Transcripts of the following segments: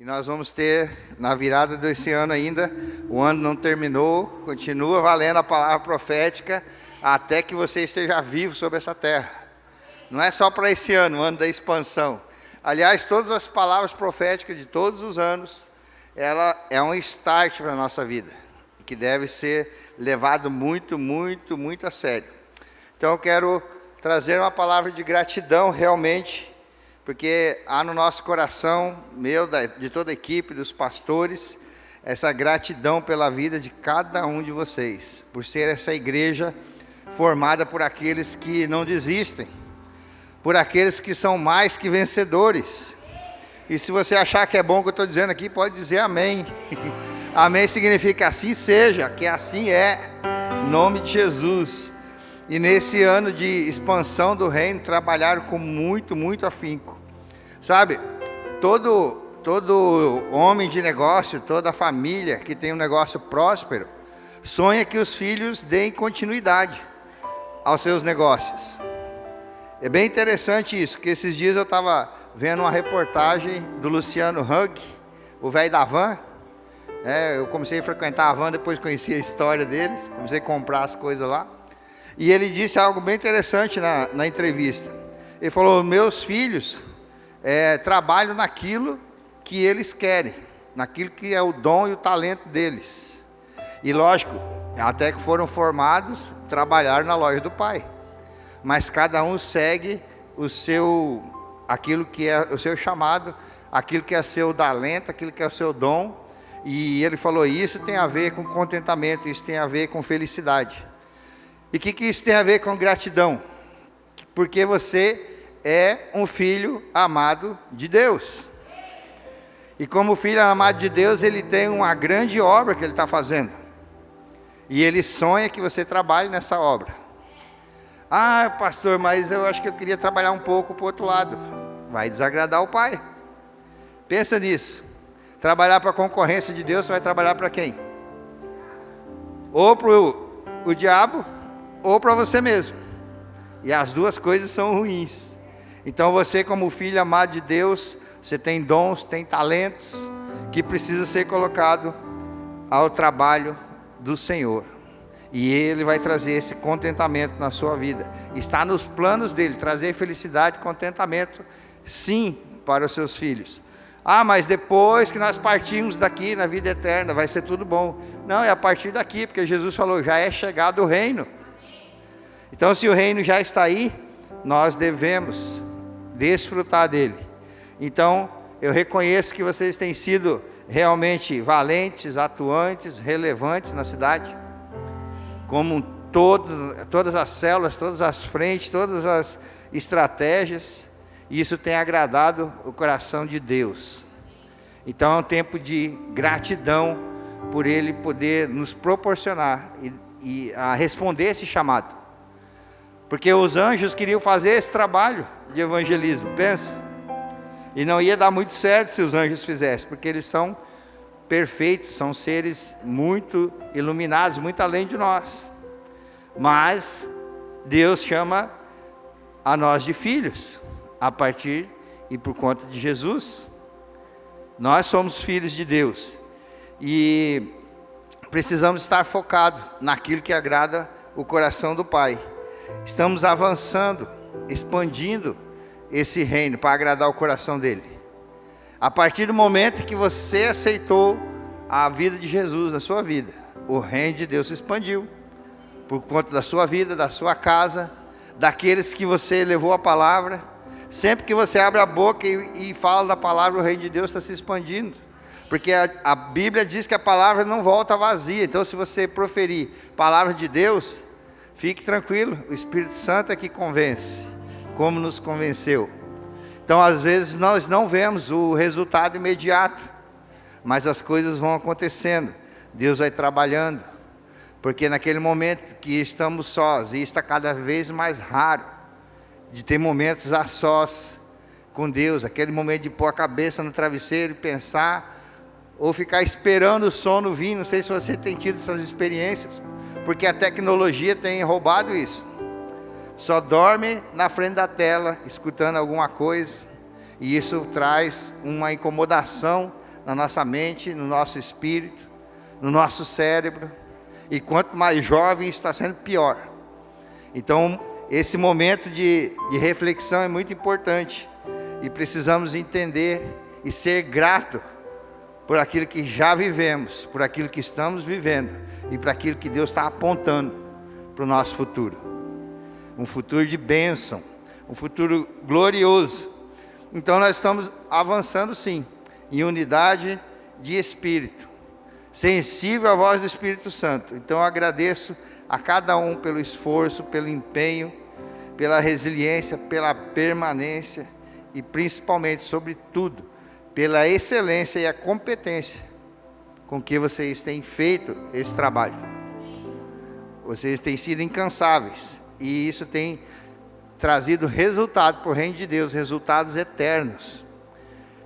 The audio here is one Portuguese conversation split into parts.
E nós vamos ter, na virada desse ano ainda, o ano não terminou, continua valendo a palavra profética, até que você esteja vivo sobre essa terra. Não é só para esse ano, o ano da expansão. Aliás, todas as palavras proféticas de todos os anos, ela é um start para a nossa vida, que deve ser levado muito a sério. Então eu quero trazer uma palavra de gratidão realmente, porque há no nosso coração, de toda a equipe, dos pastores, essa gratidão pela vida de cada um de vocês, por ser essa igreja formada por aqueles que não desistem, por aqueles que são mais que vencedores. E se você achar que é bom o que eu estou dizendo aqui, pode dizer amém. Amém significa assim seja, que assim é, em nome de Jesus. E nesse ano de expansão do reino, trabalharam com muito afinco. Sabe, todo homem de negócio, toda família que tem um negócio próspero, sonha que os filhos deem continuidade aos seus negócios. É bem interessante isso, porque esses dias eu estava vendo uma reportagem do Luciano Huck, o velho da van. Eu comecei a frequentar a van, depois conheci a história deles, comecei a comprar as coisas lá. E ele disse algo bem interessante na entrevista. Ele falou: meus filhos trabalham naquilo que eles querem, naquilo que é o dom e o talento deles. E lógico, até que foram formados, trabalharam na loja do pai. Mas cada um segue aquilo que é o seu chamado, aquilo que é seu talento, aquilo que é o seu dom. E ele falou: isso tem a ver com contentamento, isso tem a ver com felicidade. E o que isso tem a ver com gratidão? Porque você é um filho amado de Deus. E como filho amado de Deus, ele tem uma grande obra que ele está fazendo. E ele sonha que você trabalhe nessa obra. Ah, pastor, mas eu acho que eu queria trabalhar um pouco para o outro lado. Vai desagradar o pai. Pensa nisso. Trabalhar para a concorrência de Deus, você vai trabalhar para quem? Ou para o diabo, ou para você mesmo. E as duas coisas são ruins. Então você, como filho amado de Deus, você tem dons, tem talentos, que precisa ser colocado ao trabalho do Senhor. E Ele vai trazer esse contentamento na sua vida. Está nos planos dEle, trazer felicidade e contentamento, sim, para os seus filhos. Ah, mas depois que nós partimos daqui na vida eterna, vai ser tudo bom. Não, é a partir daqui, porque Jesus falou: já é chegado o reino. Então, se o reino já está aí, nós devemos desfrutar dele. Então, eu reconheço que vocês têm sido realmente valentes, atuantes, relevantes na cidade, como todas as células, todas as frentes, todas as estratégias. E isso tem agradado o coração de Deus. Então é um tempo de gratidão por Ele poder nos proporcionar e a responder esse chamado. Porque os anjos queriam fazer esse trabalho de evangelismo, pensa. E não ia dar muito certo se os anjos fizessem, porque eles são perfeitos, são seres muito iluminados, muito além de nós. Mas Deus chama a nós de filhos, a partir e por conta de Jesus. Nós somos filhos de Deus e precisamos estar focados naquilo que agrada o coração do Pai. Estamos avançando, expandindo esse reino para agradar o coração dele. A partir do momento que você aceitou a vida de Jesus na sua vida, o reino de Deus se expandiu por conta da sua vida, da sua casa, daqueles que você levou a palavra. Sempre que você abre a boca e fala da palavra, o reino de Deus está se expandindo. Porque a Bíblia diz que a palavra não volta vazia. Então, se você proferir palavra de Deus, fique tranquilo, o Espírito Santo é que convence, como nos convenceu. Então, às vezes, nós não vemos o resultado imediato, mas as coisas vão acontecendo, Deus vai trabalhando, porque naquele momento que estamos sós, e está cada vez mais raro, de ter momentos a sós com Deus, aquele momento de pôr a cabeça no travesseiro e pensar, ou ficar esperando o sono vir. Não sei se você tem tido essas experiências, porque a tecnologia tem roubado isso. Só dorme na frente da tela, escutando alguma coisa, e isso traz uma incomodação na nossa mente, no nosso espírito, no nosso cérebro. E quanto mais jovem, está sendo pior. Então, esse momento de reflexão é muito importante. E precisamos entender e ser grato por aquilo que já vivemos, por aquilo que estamos vivendo e por aquilo que Deus está apontando para o nosso futuro. Um futuro de bênção, um futuro glorioso. Então nós estamos avançando sim, em unidade de espírito, sensível à voz do Espírito Santo. Então eu agradeço a cada um pelo esforço, pelo empenho, pela resiliência, pela permanência e principalmente, sobretudo, pela excelência e a competência com que vocês têm feito esse trabalho. Vocês têm sido incansáveis e isso tem trazido resultado para o reino de Deus, resultados eternos.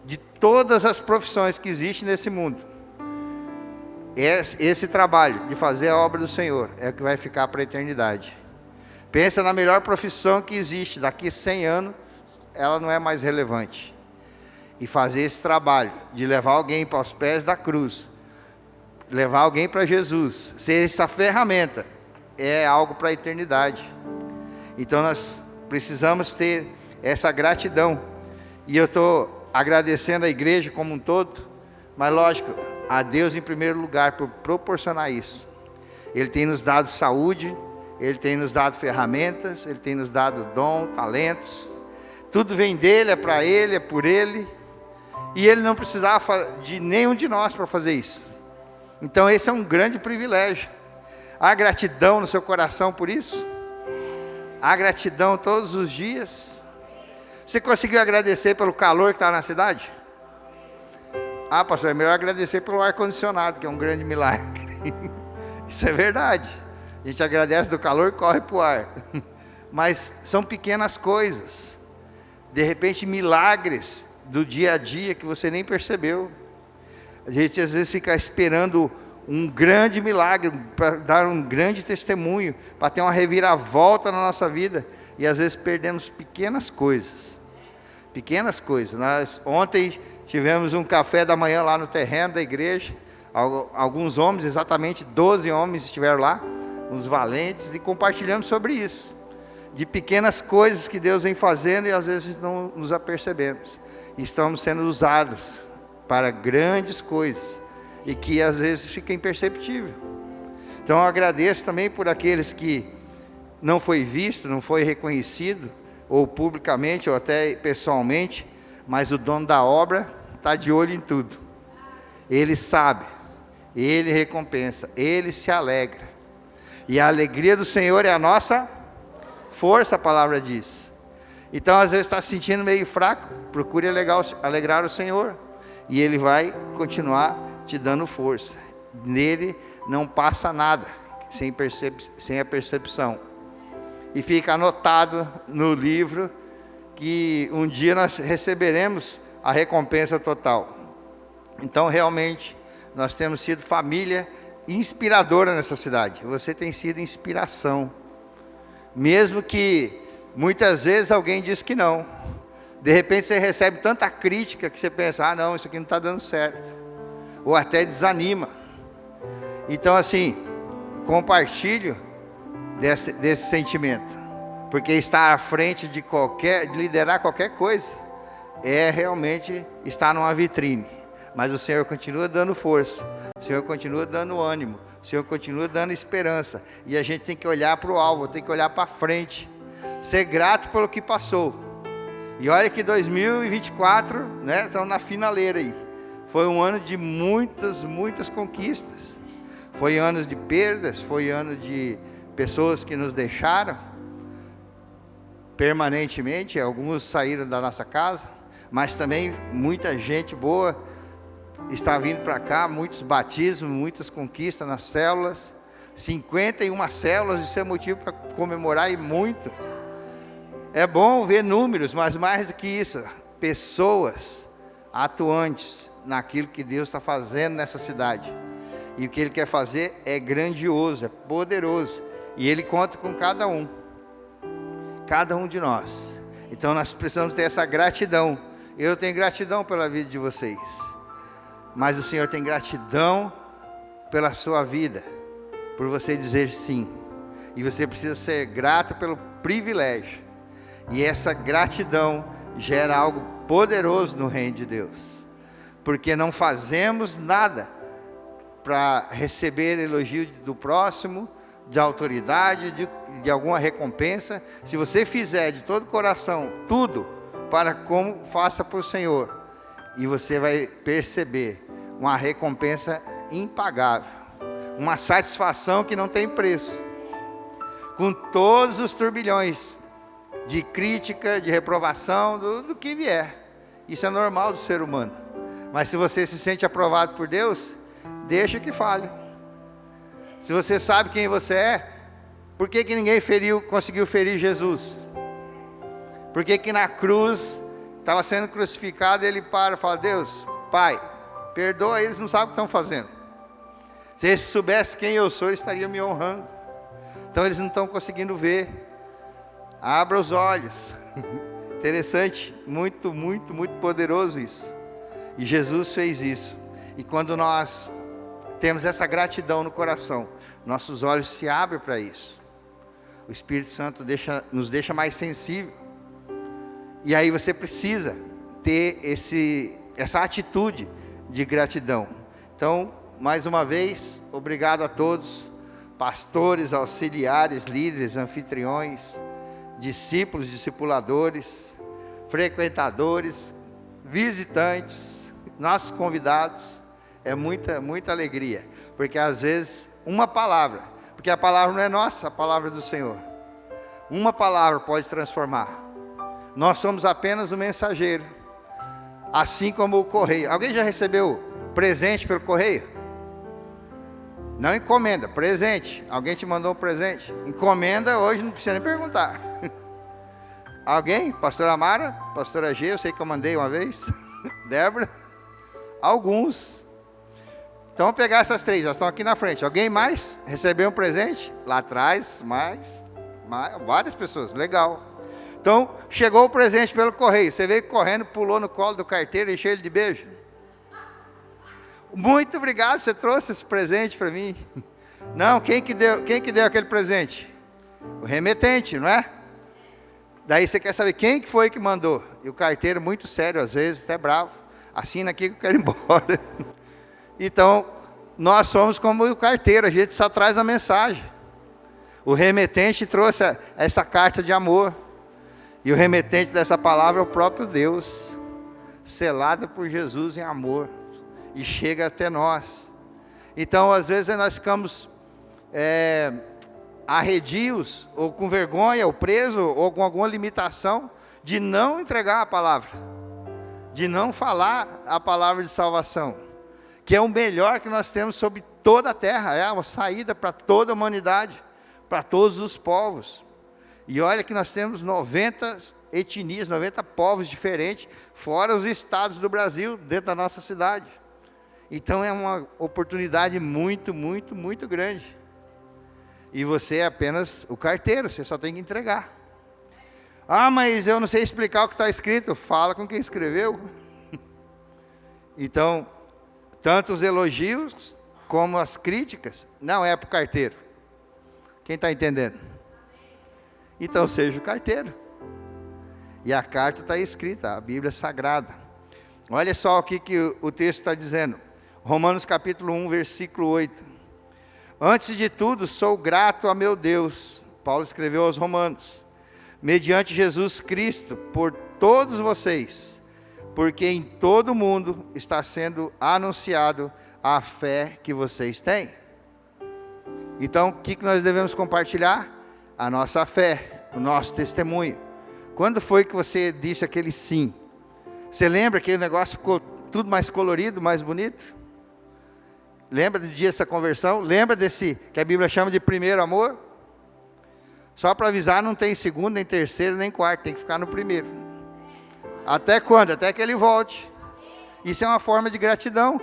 De todas as profissões que existem nesse mundo, esse trabalho de fazer a obra do Senhor é o que vai ficar para a eternidade. Pensa na melhor profissão que existe, daqui 100 anos ela não é mais relevante. E fazer esse trabalho de levar alguém para os pés da cruz, levar alguém para Jesus, ser essa ferramenta, é algo para a eternidade. Então nós precisamos ter essa gratidão. E eu estou agradecendo a igreja como um todo, mas lógico, a Deus em primeiro lugar por proporcionar isso. Ele tem nos dado saúde, Ele tem nos dado ferramentas, Ele tem nos dado dom, talentos. Tudo vem dEle, é para Ele, é por Ele. E Ele não precisava de nenhum de nós para fazer isso. Então esse é um grande privilégio. Há gratidão no seu coração por isso? Há gratidão todos os dias? Você conseguiu agradecer pelo calor que está na cidade? Ah, pastor, é melhor agradecer pelo ar-condicionado, que é um grande milagre. Isso é verdade. A gente agradece do calor e corre para o ar. Mas são pequenas coisas. De repente, milagres do dia a dia que você nem percebeu. A gente às vezes fica esperando um grande milagre, para dar um grande testemunho, para ter uma reviravolta na nossa vida, e às vezes perdemos pequenas coisas. Pequenas coisas. Nós ontem tivemos um café da manhã lá no terreno da igreja, alguns homens, exatamente 12 homens estiveram lá, uns valentes, e compartilhamos sobre isso, de pequenas coisas que Deus vem fazendo e às vezes não nos apercebemos. Estamos sendo usados para grandes coisas e que às vezes fica imperceptível. Então eu agradeço também por aqueles que não foi visto, não foi reconhecido, ou publicamente, ou até pessoalmente, mas o dono da obra está de olho em tudo. Ele sabe, Ele recompensa, Ele se alegra. E a alegria do Senhor é a nossa força, a palavra diz. Então às vezes está se sentindo meio fraco, procure alegrar o Senhor, e Ele vai continuar te dando força. Nele não passa nada sem a percepção. E fica anotado no livro que um dia nós receberemos a recompensa total. Então realmente nós temos sido família inspiradora nessa cidade. Você tem sido inspiração, mesmo que muitas vezes alguém diz que não. De repente você recebe tanta crítica que você pensa, ah não, isso aqui não está dando certo, ou até desanima. Então assim, compartilho desse sentimento, porque estar à frente de liderar qualquer coisa, é realmente estar numa vitrine. Mas o Senhor continua dando força, o Senhor continua dando ânimo, o Senhor continua dando esperança, e a gente tem que olhar para o alvo, tem que olhar para frente, ser grato pelo que passou. E olha que 2024, né, estamos na finaleira aí. Foi um ano de muitas conquistas. Foi anos de perdas, foi ano de pessoas que nos deixaram permanentemente. Alguns saíram da nossa casa, mas também muita gente boa está vindo para cá, muitos batismos, muitas conquistas nas células, 51 células, isso é motivo para comemorar e muito. É bom ver números, mas mais do que isso, pessoas atuantes naquilo que Deus está fazendo nessa cidade. E o que Ele quer fazer é grandioso, é poderoso. E Ele conta com cada um de nós. Então nós precisamos ter essa gratidão. Eu tenho gratidão pela vida de vocês. mas o Senhor tem gratidão pela sua vida, por você dizer sim. E você precisa ser grato pelo privilégio. E essa gratidão gera algo poderoso no reino de Deus. Porque não fazemos nada para receber elogio do próximo, de autoridade, de alguma recompensa. Se você fizer de todo o coração tudo para como faça para o Senhor, e você vai perceber uma recompensa impagável, uma satisfação que não tem preço, com todos os turbilhões de crítica, de reprovação, do que vier. Isso é normal do ser humano. Mas se você se sente aprovado por Deus, deixa que fale. Se você sabe quem você é, por que ninguém conseguiu ferir Jesus? Por que na cruz, estava sendo crucificado, ele para e fala: Deus, Pai, perdoa eles, não sabem o que estão fazendo. Se eles soubessem quem eu sou, eles estariam me honrando. Então eles não estão conseguindo ver. Abra os olhos. Interessante, muito, muito, muito poderoso isso. E Jesus fez isso. E quando nós temos essa gratidão no coração, nossos olhos se abrem para isso. O Espírito Santo nos deixa mais sensível. E aí você precisa ter essa atitude de gratidão. Então, mais uma vez, obrigado a todos, pastores, auxiliares, líderes, anfitriões, discípulos, discipuladores, frequentadores, visitantes, nossos convidados. É muita, muita alegria, porque às vezes uma palavra, porque a palavra não é nossa, a palavra é do Senhor. Uma palavra pode transformar. Nós somos apenas o mensageiro, assim como o correio. Alguém já recebeu presente pelo correio? Não encomenda, presente. Alguém te mandou um presente? Encomenda hoje, não precisa nem perguntar. Alguém? Pastora Mara? Pastora G, eu sei que eu mandei uma vez. Débora? Alguns. Então vamos pegar essas três, elas estão aqui na frente. Alguém mais recebeu um presente? Lá atrás, mais várias pessoas, legal. Então, chegou o presente pelo correio. Você veio correndo, pulou no colo do carteiro e encheu ele de beijo. Muito obrigado, você trouxe esse presente para mim. Não, quem que deu aquele presente? O remetente, não é? Daí você quer saber quem que foi que mandou. E o carteiro, muito sério, às vezes, até bravo. Assina aqui que eu quero ir embora. Então, nós somos como o carteiro, a gente só traz a mensagem. O remetente trouxe essa carta de amor. E o remetente dessa palavra é o próprio Deus, selado por Jesus em amor, e chega até nós. Então, às vezes, nós ficamos arredios, ou com vergonha, ou preso, ou com alguma limitação, de não entregar a palavra, de não falar a palavra de salvação, que é o melhor que nós temos sobre toda a terra, é uma saída para toda a humanidade, para todos os povos. E olha que nós temos 90 etnias, 90 povos diferentes, fora os estados do Brasil, dentro da nossa cidade. Então é uma oportunidade muito, muito, muito grande. E você é apenas o carteiro, você só tem que entregar. Ah, mas eu não sei explicar o que está escrito. Fala com quem escreveu. Então, tanto os elogios como as críticas, não é para o carteiro. Quem está entendendo? Então seja o carteiro. E a carta está escrita, a Bíblia é sagrada. Olha só o que o texto está dizendo. Romanos capítulo 1, versículo 8. Antes de tudo, sou grato a meu Deus. Paulo escreveu aos Romanos. Mediante Jesus Cristo, por todos vocês, porque em todo o mundo está sendo anunciado a fé que vocês têm. Então, o que nós devemos compartilhar? A nossa fé, o nosso testemunho. Quando foi que você disse aquele sim? Você lembra que o negócio ficou tudo mais colorido, mais bonito? Lembra do dia dessa conversão? Lembra desse que a Bíblia chama de primeiro amor? Só para avisar, não tem segundo, nem terceiro, nem quarto, tem que ficar no primeiro. Até quando? Até que ele volte. Isso é uma forma de gratidão.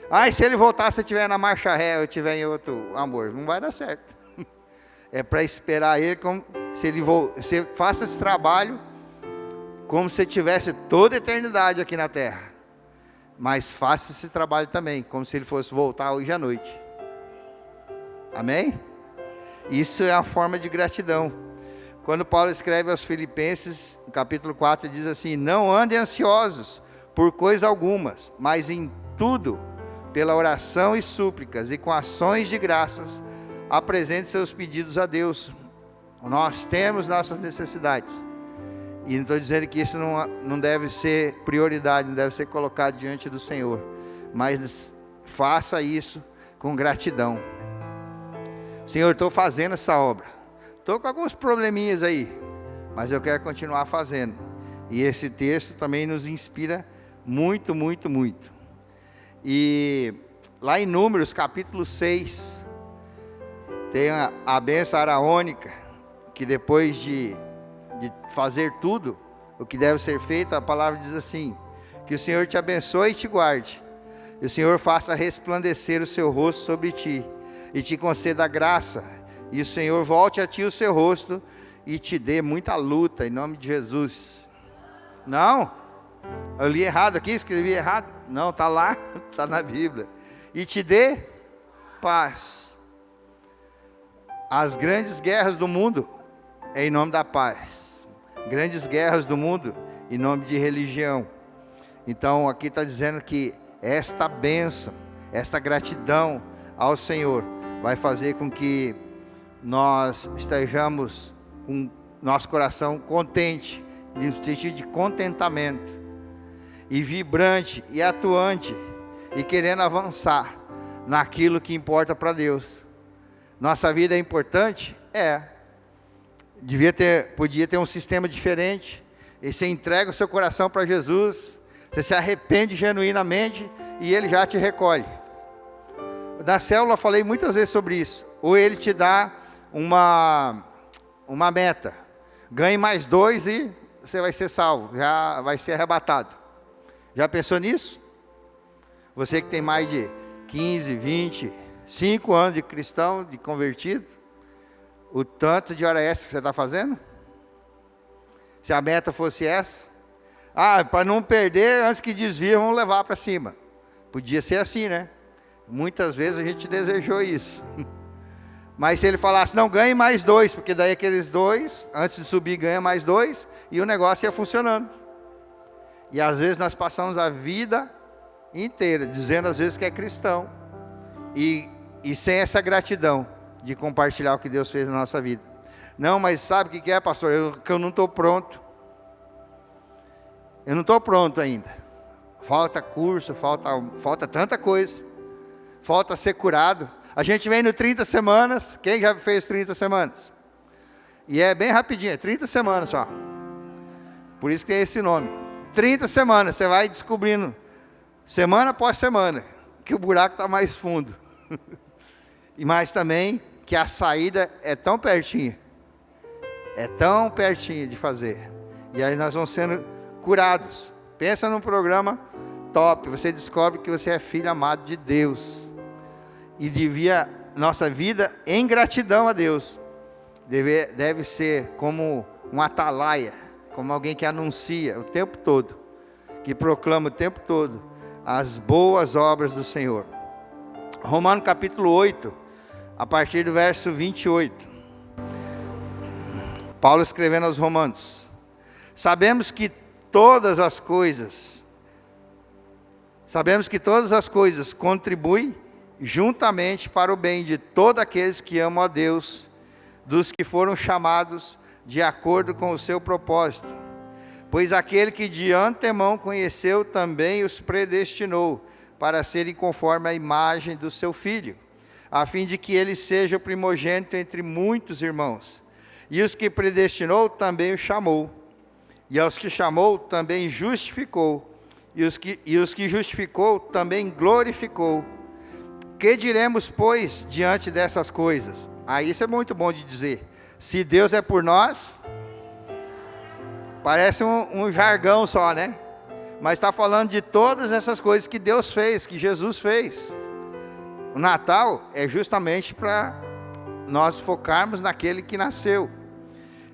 Ah, e se ele voltar, se estiver na marcha ré, ou estiver em outro amor, não vai dar certo. É para esperar ele, como se ele você faça esse trabalho como se tivesse toda a eternidade aqui na terra. mas faça esse trabalho também, como se ele fosse voltar hoje à noite. Amém? Isso é a forma de gratidão. Quando Paulo escreve aos Filipenses, no capítulo 4, diz assim: não andem ansiosos por coisa algumas, mas em tudo, pela oração e súplicas e com ações de graças, apresente seus pedidos a Deus. Nós temos nossas necessidades. E não estou dizendo que isso não deve ser prioridade, não deve ser colocado diante do Senhor. Mas faça isso com gratidão. Senhor, estou fazendo essa obra. Estou com alguns probleminhas aí, mas eu quero continuar fazendo. E esse texto também nos inspira muito, muito, muito. E lá em Números, capítulo 6, tem a bênção araônica, que depois de fazer tudo o que deve ser feito, a palavra diz assim: que o Senhor te abençoe e te guarde, e o Senhor faça resplandecer o seu rosto sobre ti, e te conceda graça, e o Senhor volte a ti o seu rosto, e te dê muita luta, em nome de Jesus. Não, eu li errado aqui, escrevi errado. Não, está lá, está na Bíblia. E te dê paz. As grandes guerras do mundo é em nome da paz. Grandes guerras do mundo em nome de religião. Então aqui está dizendo que esta bênção, esta gratidão ao Senhor vai fazer com que nós estejamos com nosso coração contente, no sentido de contentamento, e vibrante e atuante, e querendo avançar naquilo que importa para Deus. Nossa vida é importante? Podia ter um sistema diferente, e você entrega o seu coração para Jesus, você se arrepende genuinamente, e Ele já te recolhe. Na célula eu falei muitas vezes sobre isso. Ou Ele te dá uma meta, ganhe mais 2 e você vai ser salvo, já vai ser arrebatado. Já pensou nisso? Você que tem mais de 15, 20, 5 anos de cristão, de convertido, o tanto de hora extra que você está fazendo? Se a meta fosse essa, para não perder, antes que desvie, vamos levar para cima. Podia ser assim, né? Muitas vezes a gente desejou isso. Mas se ele falasse, não, ganhe mais 2, porque daí aqueles 2, antes de subir, ganha mais 2, e o negócio ia funcionando. E às vezes nós passamos a vida inteira, dizendo às vezes que é cristão, e sem essa gratidão de compartilhar o que Deus fez na nossa vida. Não, mas sabe o que é, pastor? Que eu não estou pronto. Eu não estou pronto ainda. Falta curso, falta tanta coisa. Falta ser curado. A gente vem no 30 semanas. Quem já fez 30 semanas? E é bem rapidinho, é 30 semanas só. Por isso que tem esse nome. 30 semanas, você vai descobrindo, semana após semana, que o buraco está mais fundo. E mais também que a saída é tão pertinho. É tão pertinho de fazer. E aí nós vamos sendo curados. Pensa num programa top. Você descobre que você é filho amado de Deus. E devia nossa vida em gratidão a Deus. Deve ser como um atalaia, como alguém que anuncia o tempo todo, que proclama o tempo todo as boas obras do Senhor. Romanos capítulo 8, a partir do verso 28. Paulo escrevendo aos Romanos: sabemos que todas as coisas contribuem juntamente para o bem de todos aqueles que amam a Deus, dos que foram chamados de acordo com o seu propósito. Pois aquele que de antemão conheceu também os predestinou para serem conforme a imagem do seu Filho, a fim de que ele seja o primogênito entre muitos irmãos. E os que predestinou também o chamou, e aos que chamou também justificou, e os que justificou também glorificou. Que diremos, pois, diante dessas coisas? Isso é muito bom de dizer. Se Deus é por nós, parece um jargão só, né? Mas está falando de todas essas coisas que Deus fez, que Jesus fez. O Natal é justamente para nós focarmos naquele que nasceu.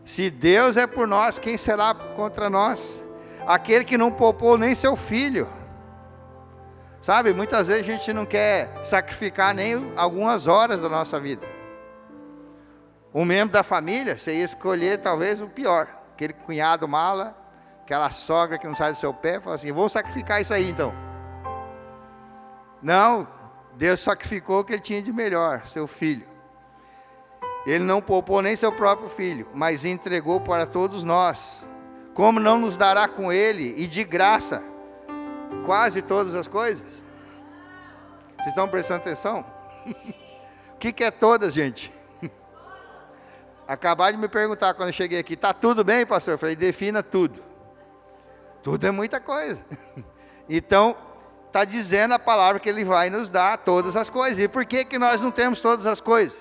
Se Deus é por nós, quem será contra nós? Aquele que não poupou nem seu filho, Sabe, muitas vezes a gente não quer sacrificar nem algumas horas da nossa vida. Um membro da família, você ia escolher talvez o pior. Aquele cunhado mala, aquela sogra que não sai do seu pé, fala assim, vou sacrificar isso aí então. Não, Deus sacrificou o que Ele tinha de melhor, seu filho. Ele não poupou nem seu próprio filho, mas entregou para todos nós. Como não nos dará com Ele, e de graça, quase todas as coisas? Vocês estão prestando atenção? O que é todas, gente? Acabaram de me perguntar quando eu cheguei aqui, está tudo bem, pastor? Eu falei, defina tudo. Tudo é muita coisa. Então, está dizendo a palavra que Ele vai nos dar todas as coisas. E por que nós não temos todas as coisas?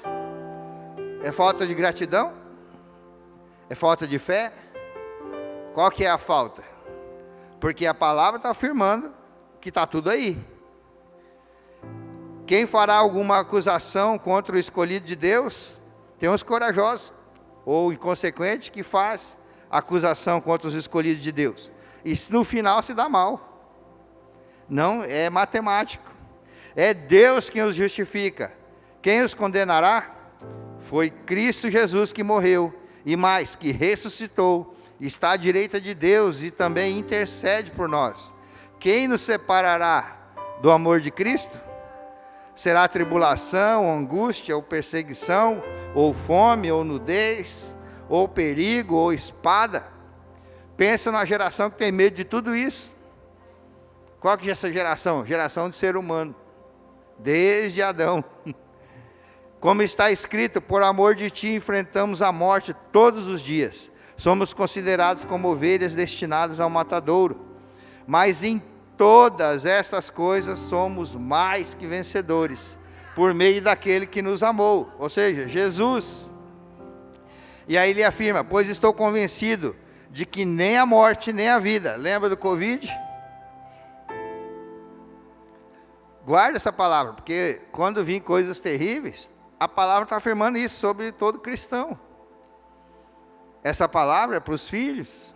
É falta de gratidão? É falta de fé? Qual que é a falta? Porque a palavra está afirmando que está tudo aí. Quem fará alguma acusação contra o escolhido de Deus? Tem uns corajosos ou inconsequentes que faz acusação contra os escolhidos de Deus. E no final se dá mal. Não, é matemático. É Deus quem os justifica. Quem os condenará? Foi Cristo Jesus que morreu, e mais, que ressuscitou, está à direita de Deus e também intercede por nós. Quem nos separará do amor de Cristo? Será tribulação, angústia, ou perseguição, ou fome, ou nudez, ou perigo, ou espada? Pensa numa geração que tem medo de tudo isso. Qual que é essa geração? Geração de ser humano, desde Adão. Como está escrito, por amor de ti enfrentamos a morte todos os dias. Somos considerados como ovelhas destinadas ao matadouro. Mas em todas estas coisas somos mais que vencedores, por meio daquele que nos amou, ou seja, Jesus. E aí ele afirma, pois estou convencido de que nem a morte nem a vida, lembra do Covid? Guarda essa palavra, porque quando vir coisas terríveis, a palavra está afirmando isso sobre todo cristão. Essa palavra é para os filhos.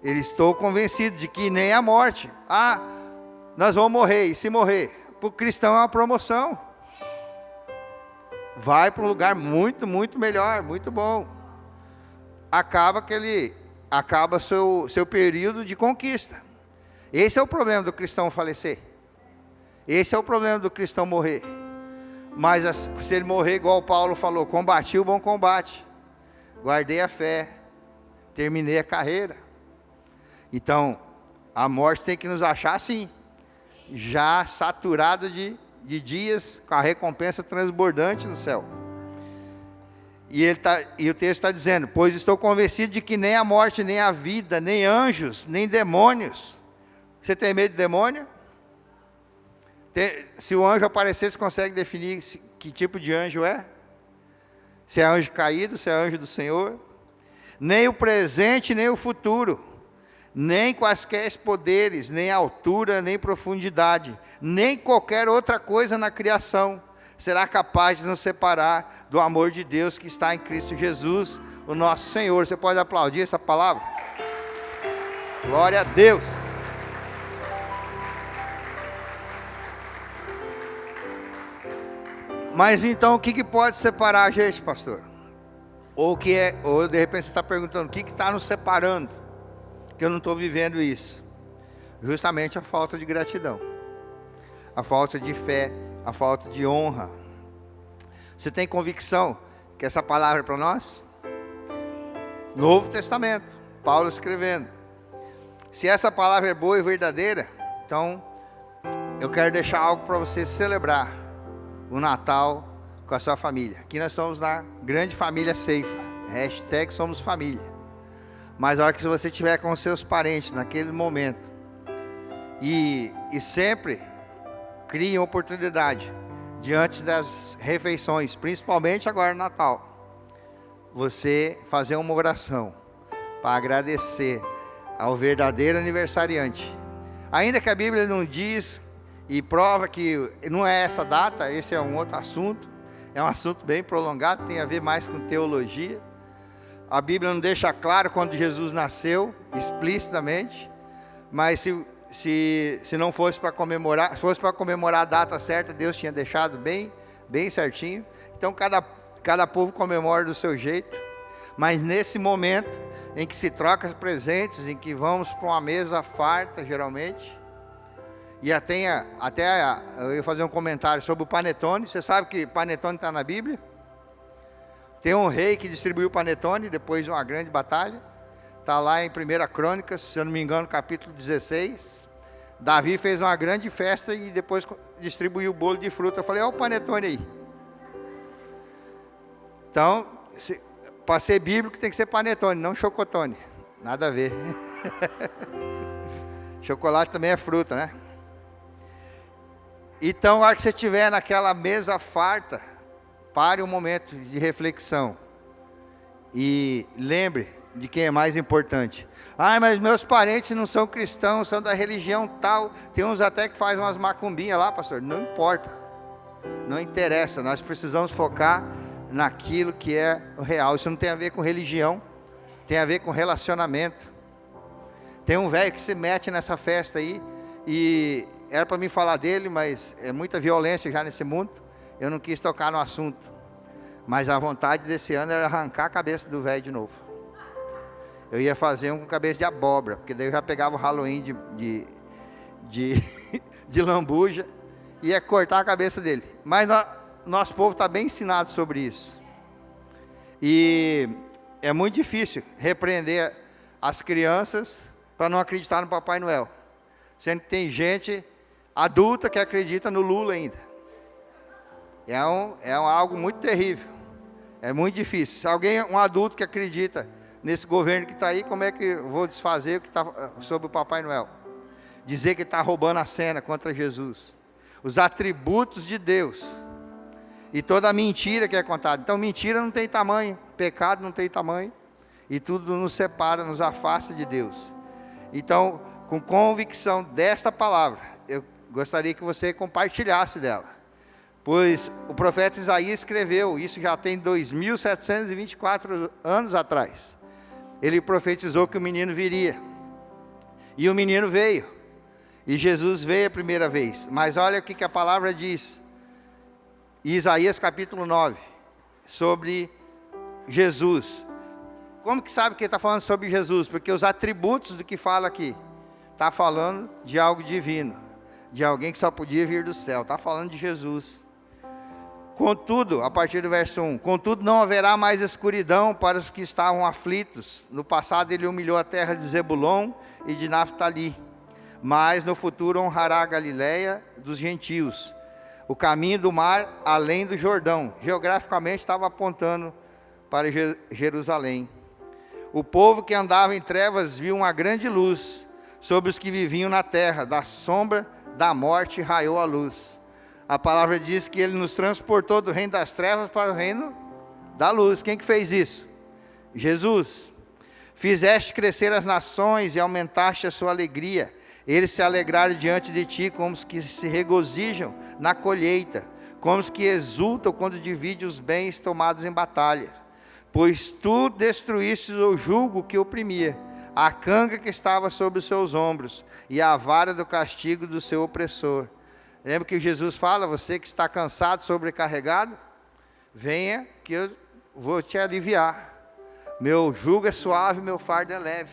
Estou convencido de que nem a morte. Nós vamos morrer, e se morrer? Para o cristão é uma promoção. Vai para um lugar muito, muito melhor, muito bom. Acaba seu período de conquista. Esse é o problema do cristão falecer. Esse é o problema do cristão morrer. Mas se ele morrer igual Paulo falou, combati o bom combate, guardei a fé, terminei a carreira. Então, a morte tem que nos achar assim, já saturado de dias, com a recompensa transbordante no céu. E o texto está dizendo, pois estou convencido de que nem a morte, nem a vida, nem anjos, nem demônios. Você tem medo de demônio? Se o anjo aparecer, você consegue definir que tipo de anjo é? Se é anjo caído, se é anjo do Senhor? Nem o presente, nem o futuro, nem quaisquer poderes, nem altura, nem profundidade, nem qualquer outra coisa na criação será capaz de nos separar do amor de Deus que está em Cristo Jesus, o nosso Senhor. Você pode aplaudir essa palavra? Glória a Deus. Mas então o que pode separar a gente, pastor? Ou de repente você está perguntando, o que está nos separando? Que eu não estou vivendo isso. Justamente a falta de gratidão, a falta de fé, a falta de honra. Você tem convicção que essa palavra é para nós? Novo Testamento, Paulo escrevendo. Se essa palavra é boa e verdadeira, então eu quero deixar algo para você celebrar o Natal com a sua família. Aqui nós estamos na grande família Ceifa, #somos família. Mas a hora que você estiver com os seus parentes naquele momento, e sempre crie uma oportunidade, diante das refeições, principalmente agora no Natal, você fazer uma oração, para agradecer ao verdadeiro aniversariante. Ainda que a Bíblia não diz, e prova que não é essa data, esse é um outro assunto, é um assunto bem prolongado, tem a ver mais com teologia. A Bíblia não deixa claro quando Jesus nasceu, explicitamente, mas se não fosse para comemorar, se fosse para comemorar a data certa, Deus tinha deixado bem certinho. Então cada povo comemora do seu jeito. Mas nesse momento em que se troca presentes, em que vamos para uma mesa farta, geralmente, e até eu ia fazer um comentário sobre o panetone. Você sabe que panetone está na Bíblia? Tem um rei que distribuiu o panetone depois de uma grande batalha. Está lá em 1 Crônicas, se eu não me engano, capítulo 16. Davi fez uma grande festa e depois distribuiu o bolo de fruta. Eu falei, olha o panetone aí. Então, para ser bíblico tem que ser panetone, não chocotone. Nada a ver. Chocolate também é fruta, né? Então, na hora que você estiver naquela mesa farta, pare um momento de reflexão. E lembre de quem é mais importante. Ah, mas meus parentes não são cristãos, são da religião tal. Tem uns até que fazem umas macumbinhas lá, pastor. Não importa. Não interessa. Nós precisamos focar naquilo que é o real. Isso não tem a ver com religião. Tem a ver com relacionamento. Tem um velho que se mete nessa festa aí. E era para mim falar dele, mas é muita violência já nesse mundo. Eu não quis tocar no assunto. Mas a vontade desse ano era arrancar a cabeça do velho de novo. Eu ia fazer um com cabeça de abóbora, porque daí eu já pegava o Halloween de lambuja e ia cortar a cabeça dele. Mas nosso povo está bem ensinado sobre isso. E é muito difícil repreender as crianças para não acreditar no Papai Noel. Sendo que tem gente adulta que acredita no Lula ainda. É algo muito terrível. É muito difícil. Se um adulto que acredita nesse governo que está aí, como é que eu vou desfazer o que está sobre o Papai Noel? Dizer que está roubando a cena contra Jesus. Os atributos de Deus. E toda a mentira que é contada. Então mentira não tem tamanho, pecado não tem tamanho. E tudo nos separa, nos afasta de Deus. Então, com convicção desta palavra, eu gostaria que você compartilhasse dela. Pois o profeta Isaías escreveu, isso já tem 2.724 anos atrás. Ele profetizou que o menino viria. E o menino veio. E Jesus veio a primeira vez. Mas olha o que a palavra diz. Isaías capítulo 9. Sobre Jesus. Como que sabe que ele está falando sobre Jesus? Porque os atributos do que fala aqui. Está falando de algo divino. De alguém que só podia vir do céu. Está falando de Jesus. Contudo, a partir do verso 1, contudo não haverá mais escuridão para os que estavam aflitos. No passado ele humilhou a terra de Zebulon e de Naftali. Mas no futuro honrará a Galileia dos gentios. O caminho do mar além do Jordão. Geograficamente estava apontando para Jerusalém. O povo que andava em trevas viu uma grande luz. Sobre os que viviam na terra, da sombra da morte raiou a luz. A palavra diz que ele nos transportou do reino das trevas para o reino da luz. Quem que fez isso? Jesus. Fizeste crescer as nações e aumentaste a sua alegria. Eles se alegraram diante de ti como os que se regozijam na colheita, como os que exultam quando dividem os bens tomados em batalha. Pois tu destruíste o jugo que oprimia, a canga que estava sobre os seus ombros e a vara do castigo do seu opressor. Lembra que Jesus fala, você que está cansado, sobrecarregado, venha que eu vou te aliviar. Meu jugo é suave, meu fardo é leve.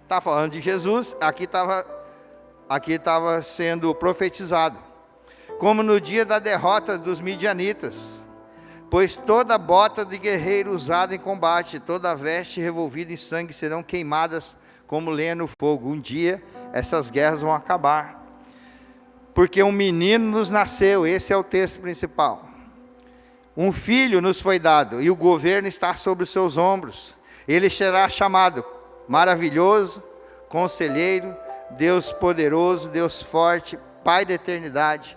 Está falando de Jesus, aqui estava sendo profetizado. Como no dia da derrota dos midianitas. Pois toda bota de guerreiro usada em combate, toda veste revolvida em sangue serão queimadas como lenha no fogo. Um dia essas guerras vão acabar. Porque um menino nos nasceu, esse é o texto principal. Um filho nos foi dado, e o governo está sobre os seus ombros. Ele será chamado Maravilhoso, Conselheiro, Deus Poderoso, Deus Forte, Pai da Eternidade,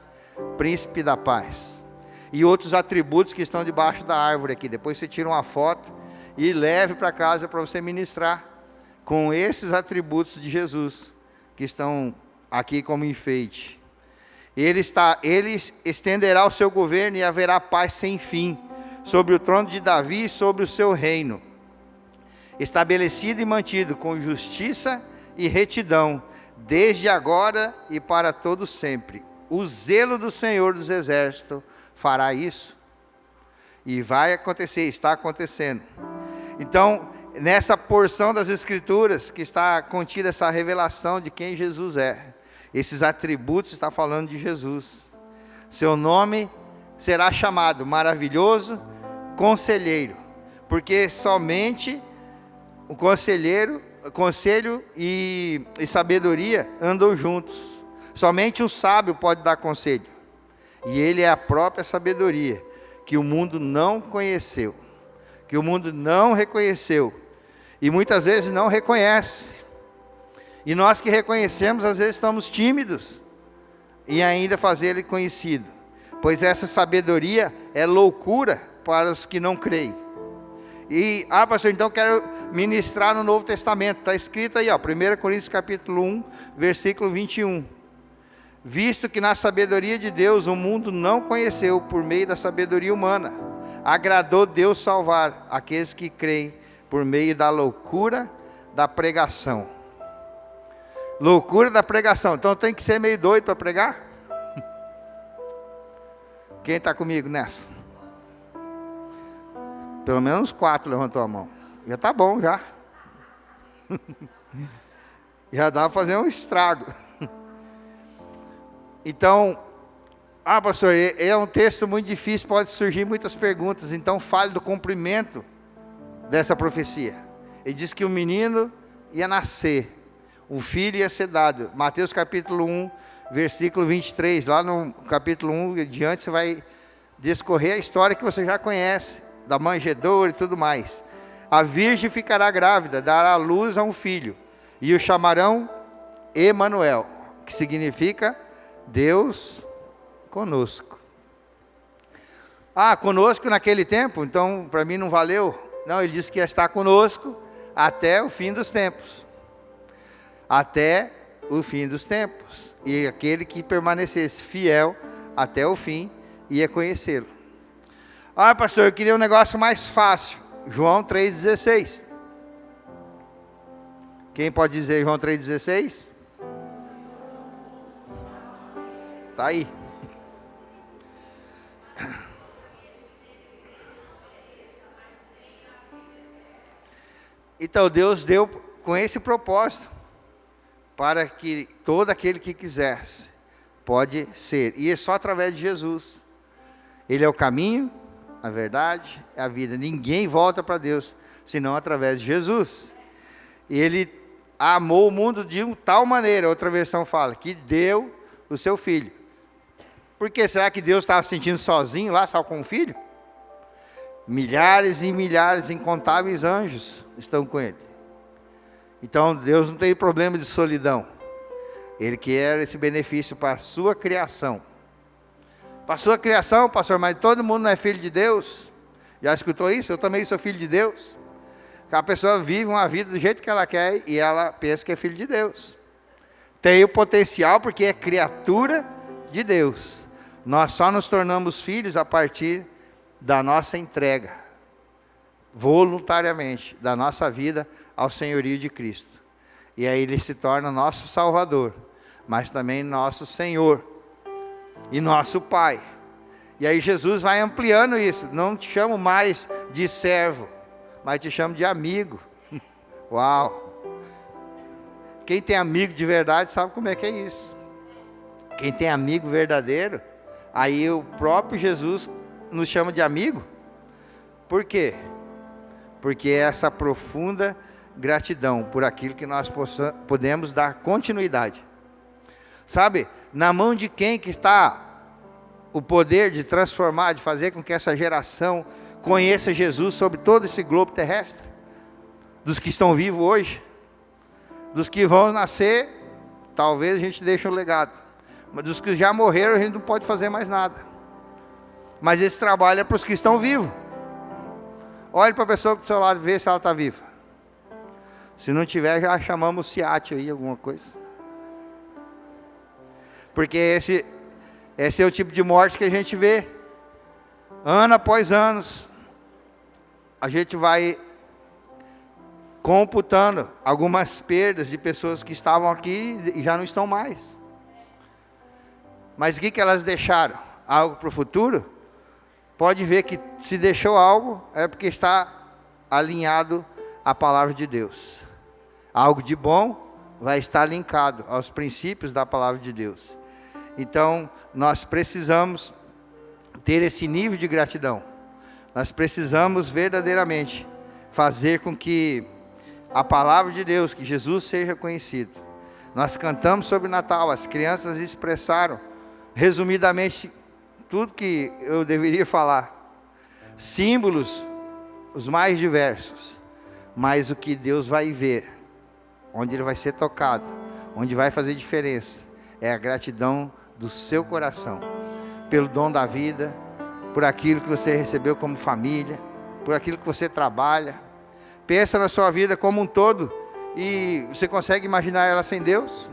Príncipe da Paz. E outros atributos que estão debaixo da árvore aqui. Depois você tira uma foto e leve para casa para você ministrar com esses atributos de Jesus, que estão aqui como enfeite. Ele estenderá o seu governo e haverá paz sem fim, sobre o trono de Davi e sobre o seu reino, estabelecido e mantido com justiça e retidão, desde agora e para todo sempre. O zelo do Senhor dos Exércitos fará isso. E vai acontecer, está acontecendo. Então, nessa porção das Escrituras que está contida essa revelação de quem Jesus é, esses atributos está falando de Jesus. Seu nome será chamado Maravilhoso Conselheiro, porque somente o conselho e sabedoria andam juntos. Somente o sábio pode dar conselho, e ele é a própria sabedoria, que o mundo não conheceu, que o mundo não reconheceu, e muitas vezes não reconhece. E nós que reconhecemos, às vezes estamos tímidos em ainda fazer ele conhecido, pois essa sabedoria é loucura para os que não creem. E, pastor, então quero ministrar no Novo Testamento, está escrito aí, 1 Coríntios capítulo 1, versículo 21. Visto que na sabedoria de Deus o mundo não conheceu por meio da sabedoria humana, agradou Deus salvar aqueles que creem por meio da loucura da pregação. Loucura da pregação. Então tem que ser meio doido para pregar? Quem está comigo nessa? Pelo menos 4 levantou a mão. Já está bom, já. Já dá para fazer um estrago. Então, pastor, é um texto muito difícil, pode surgir muitas perguntas. Então fale do cumprimento dessa profecia. Ele diz que o menino ia nascer, o filho ia ser dado. Mateus capítulo 1, versículo 23. Lá no capítulo 1 e diante você vai discorrer a história que você já conhece, da manjedoura e tudo mais. A virgem ficará grávida, dará à luz a um filho, e o chamarão Emanuel, que significa Deus conosco. Conosco naquele tempo, então para mim não valeu. Não, ele disse que ia estar conosco até o fim dos tempos. Até o fim dos tempos. E aquele que permanecesse fiel até o fim ia conhecê-lo. Pastor, eu queria um negócio mais fácil. João 3,16. Quem pode dizer João 3,16? Está aí. Então Deus deu com esse propósito, para que todo aquele que quisesse, pode ser. E é só através de Jesus. Ele é o caminho, a verdade, a vida. Ninguém volta para Deus, senão através de Jesus. Ele amou o mundo de tal maneira, outra versão fala, que deu o seu filho. Por que será que Deus estava se sentindo sozinho lá, só com o filho? Milhares e milhares, incontáveis anjos estão com ele. Então Deus não tem problema de solidão. Ele quer esse benefício para a sua criação. Para a sua criação, pastor, mas todo mundo não é filho de Deus? Já escutou isso? Eu também sou filho de Deus. A pessoa vive uma vida do jeito que ela quer e ela pensa que é filho de Deus. Tem o potencial porque é criatura de Deus. Nós só nos tornamos filhos a partir da nossa entrega, voluntariamente, da nossa vida ao senhorio de Cristo. E aí ele se torna nosso Salvador, mas também nosso Senhor e nosso Pai. E aí Jesus vai ampliando isso. Não te chamo mais de servo, mas te chamo de amigo. Uau! Quem tem amigo de verdade sabe como é que é isso. Quem tem amigo verdadeiro, aí o próprio Jesus nos chama de amigo. Por quê? Porque é essa profunda gratidão por aquilo que nós podemos dar continuidade. Sabe, na mão de quem que está o poder de transformar, de fazer com que essa geração conheça Jesus sobre todo esse globo terrestre? Dos que estão vivos hoje, dos que vão nascer, talvez a gente deixe um legado, mas dos que já morreram a gente não pode fazer mais nada. Mas esse trabalho é para os que estão vivos. Olhe para a pessoa do seu lado e vê se ela está viva. Se não tiver, já chamamos o SIAT aí, alguma coisa. Porque esse é o tipo de morte que a gente vê. Ano após ano. A gente vai computando algumas perdas de pessoas que estavam aqui e já não estão mais. Mas o que elas deixaram? Algo para o futuro? Pode ver que se deixou algo, é porque está alinhado à palavra de Deus. Algo de bom vai estar linkado aos princípios da palavra de Deus. Então, nós precisamos ter esse nível de gratidão. Nós precisamos verdadeiramente fazer com que a palavra de Deus, que Jesus seja conhecido. Nós cantamos sobre o Natal, as crianças expressaram, resumidamente, tudo que eu deveria falar. Símbolos, os mais diversos. Mas o que Deus vai ver, onde Ele vai ser tocado, onde vai fazer diferença, é a gratidão do seu coração, pelo dom da vida, por aquilo que você recebeu como família, por aquilo que você trabalha. Pensa na sua vida como um todo, e você consegue imaginar ela sem Deus?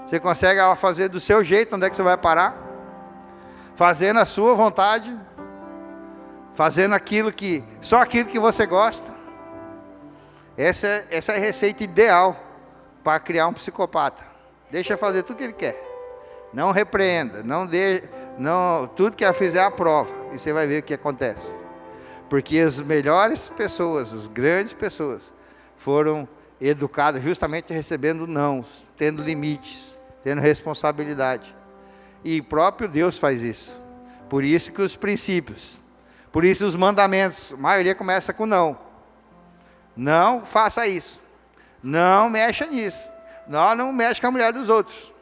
Você consegue ela fazer do seu jeito? Onde é que você vai parar? Fazendo a sua vontade, fazendo só aquilo que você gosta. Essa é a receita ideal para criar um psicopata. Deixa fazer tudo que ele quer. Não repreenda, tudo que ela fizer aprova. E você vai ver o que acontece. Porque as melhores pessoas, as grandes pessoas, foram educadas justamente recebendo nãos, tendo limites, tendo responsabilidade. E o próprio Deus faz isso. Por isso que os princípios, por isso os mandamentos, a maioria começa com não. Não faça isso. Não mexa nisso. Não mexa com a mulher dos outros.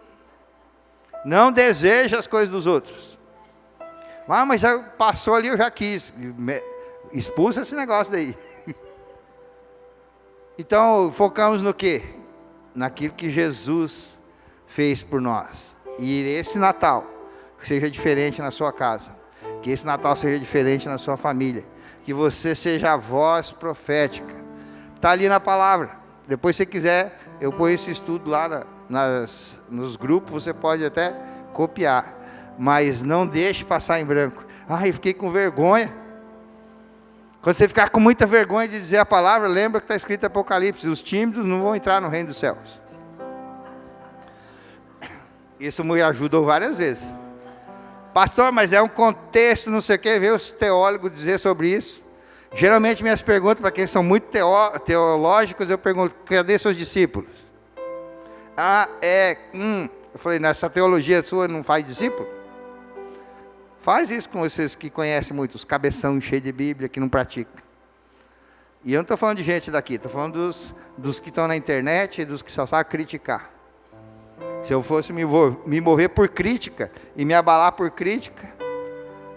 Não deseja as coisas dos outros. Mas já passou ali, eu já quis. Expulsa esse negócio daí. Então, focamos no quê? Naquilo que Jesus fez por nós. E esse Natal seja diferente na sua casa. Que esse Natal seja diferente na sua família. Que você seja a voz profética. Está ali na palavra. Depois, se quiser, eu ponho esse estudo lá nos grupos, você pode até copiar. Mas não deixe passar em branco. Eu fiquei com vergonha. Quando você ficar com muita vergonha de dizer a palavra, lembra que está escrito em Apocalipse: os tímidos não vão entrar no reino dos céus. Isso me ajudou várias vezes. Pastor, mas é um contexto, não sei o que, ver os teólogos dizer sobre isso. Geralmente minhas perguntas, para quem são muito teológicos, eu pergunto: cadê seus discípulos? Eu falei: nessa teologia sua não faz discípulo? Faz isso com vocês que conhecem muito, os cabeção cheios de Bíblia, que não praticam. E eu não estou falando de gente daqui, estou falando dos que estão na internet e dos que só sabem criticar. Se eu fosse me mover por crítica e me abalar por crítica,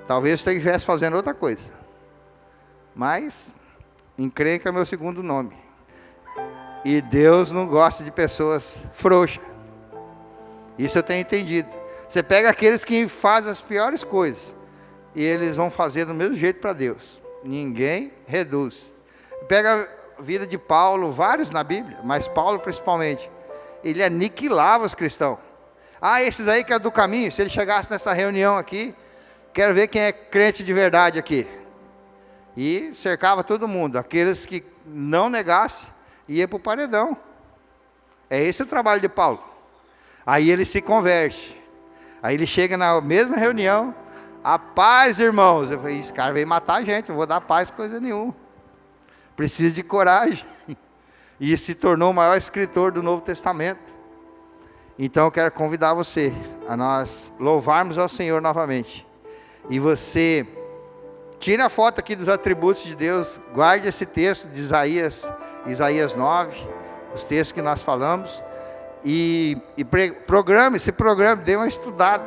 talvez eu estivesse fazendo outra coisa. Mas, encrenca é meu segundo nome. E Deus não gosta de pessoas frouxas. Isso eu tenho entendido. Você pega aqueles que fazem as piores coisas, e eles vão fazer do mesmo jeito para Deus. Ninguém reduz. Pega a vida de Paulo, vários na Bíblia, mas Paulo principalmente. Ele aniquilava os cristãos. Esses aí que é do caminho, se ele chegasse nessa reunião aqui, quero ver quem é crente de verdade aqui. E cercava todo mundo. Aqueles que não negassem, ia para o paredão. É esse o trabalho de Paulo. Aí ele se converte. Aí ele chega na mesma reunião: a paz, irmãos. Eu falei: esse cara veio matar a gente, não vou dar paz coisa nenhuma. Precisa de coragem. E se tornou o maior escritor do Novo Testamento. Então eu quero convidar você a nós louvarmos ao Senhor novamente. E você tire a foto aqui dos atributos de Deus, guarde esse texto de Isaías 9, os textos que nós falamos, e se programe, dê uma estudada.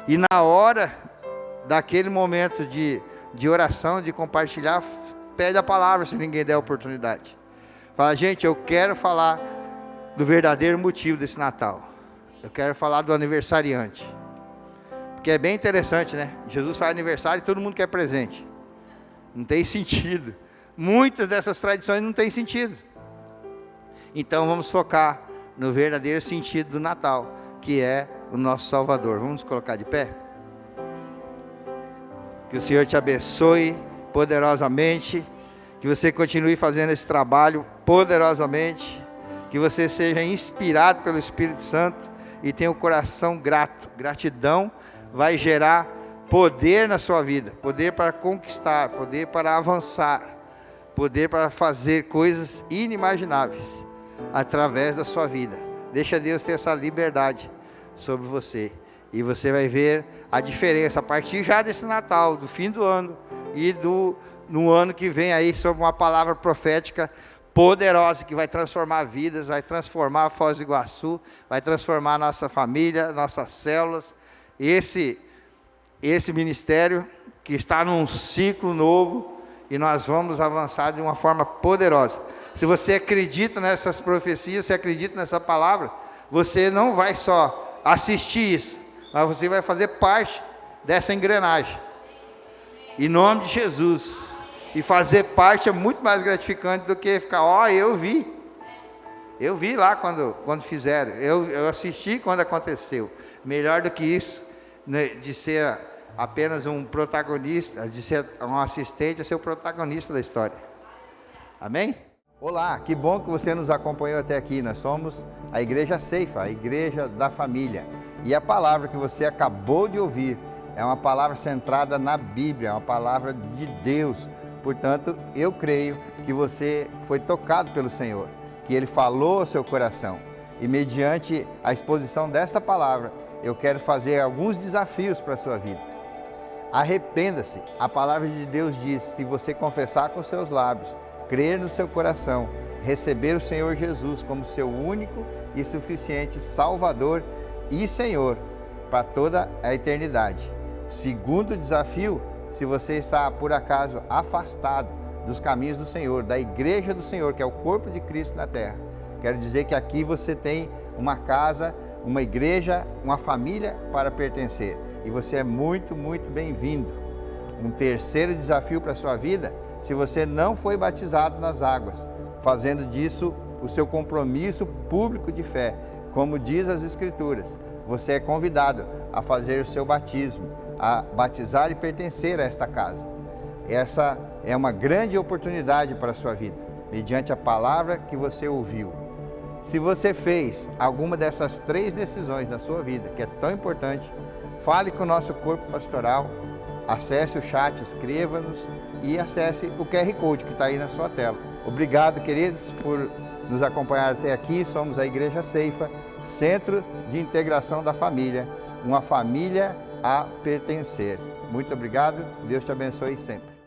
E na hora daquele momento de oração, de compartilhar, pede a palavra, se ninguém der a oportunidade. Fala: gente, eu quero falar do verdadeiro motivo desse Natal. Eu quero falar do aniversariante. Porque é bem interessante, né? Jesus faz aniversário e todo mundo quer presente. Não tem sentido. Muitas dessas tradições não têm sentido. Então vamos focar no verdadeiro sentido do Natal, que é o nosso Salvador. Vamos nos colocar de pé? Que o Senhor te abençoe poderosamente. Que você continue fazendo esse trabalho poderosamente, que você seja inspirado pelo Espírito Santo e tenha o coração grato. Gratidão vai gerar poder na sua vida, poder para conquistar, poder para avançar, poder para fazer coisas inimagináveis através da sua vida. Deixa Deus ter essa liberdade sobre você. E você vai ver a diferença a partir já desse Natal, do fim do ano e no ano que vem aí, sobre uma palavra profética poderosa que vai transformar vidas, vai transformar a Foz do Iguaçu, vai transformar a nossa família, nossas células. Esse ministério que está num ciclo novo e nós vamos avançar de uma forma poderosa. Se você acredita nessas profecias, se acredita nessa palavra, você não vai só assistir isso, mas você vai fazer parte dessa engrenagem. Em nome de Jesus. E fazer parte é muito mais gratificante do que ficar, eu vi. Eu vi lá quando fizeram. Eu assisti quando aconteceu. Melhor do que isso, né, de ser apenas um protagonista, de ser um assistente, a ser o protagonista da história. Amém? Olá, que bom que você nos acompanhou até aqui. Nós somos a Igreja Ceifa, a Igreja da Família. E a palavra que você acabou de ouvir é uma palavra centrada na Bíblia, é uma palavra de Deus. Portanto, eu creio que você foi tocado pelo Senhor, que Ele falou ao seu coração. E mediante a exposição desta palavra, eu quero fazer alguns desafios para a sua vida. Arrependa-se. A palavra de Deus diz, se você confessar com seus lábios, crer no seu coração, receber o Senhor Jesus como seu único e suficiente Salvador e Senhor para toda a eternidade. Segundo desafio, se você está por acaso afastado dos caminhos do Senhor, da igreja do Senhor, que é o corpo de Cristo na terra, quero dizer que aqui você tem uma casa, uma igreja, uma família para pertencer. E você é muito, muito bem-vindo. Um terceiro desafio para a sua vida, se você não foi batizado nas águas, fazendo disso o seu compromisso público de fé, como diz as Escrituras, você é convidado a fazer o seu batismo, a batizar e pertencer a esta casa. Essa é uma grande oportunidade para a sua vida, mediante a palavra que você ouviu. Se você fez alguma dessas 3 decisões na sua vida, que é tão importante, fale com o nosso corpo pastoral, acesse o chat, escreva-nos e acesse o QR Code que está aí na sua tela. Obrigado, queridos, por nos acompanhar até aqui. Somos a Igreja Ceifa, Centro de Integração da Família, uma família a pertencer. Muito obrigado, Deus te abençoe sempre.